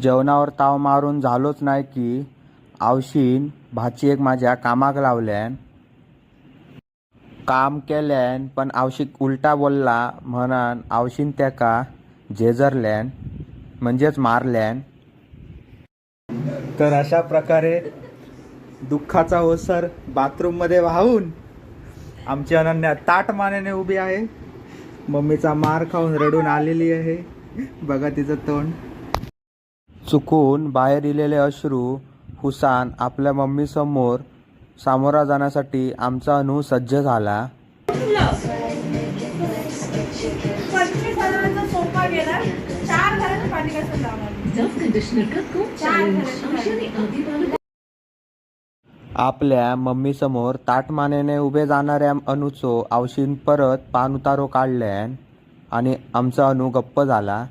जेवणावर ताव मारून झालोच नाही की आवशीन भाची एक माझ्या कामाक लावल्यान. काम केल्यान पण आवशीक उलटा बोलला म्हणान आवशीन त्याका झेजरल्यान म्हणजेच मारल्यान. तर अशा प्रकारे दुःखाचा ओसर बाथरूम मध्ये वाहून आमची अनन्या ताट मानेने उभी आहे. मम्मीचा मार खाऊन रडून आलेली आहे. बघा तिचं तोंड. चुकून बाहेर इलेले अश्रू हुसान आपल्या मम्मी समोर सामोरा जाण्यासाठी आमचा अनु सज्ज झाला. आपल्या मम्मी समोर ताटमानेने उभे जाणाऱ्या अनुचो आवशीन परत पान उतारो काढल्यान आणि आमचा अनु गप्प झाला.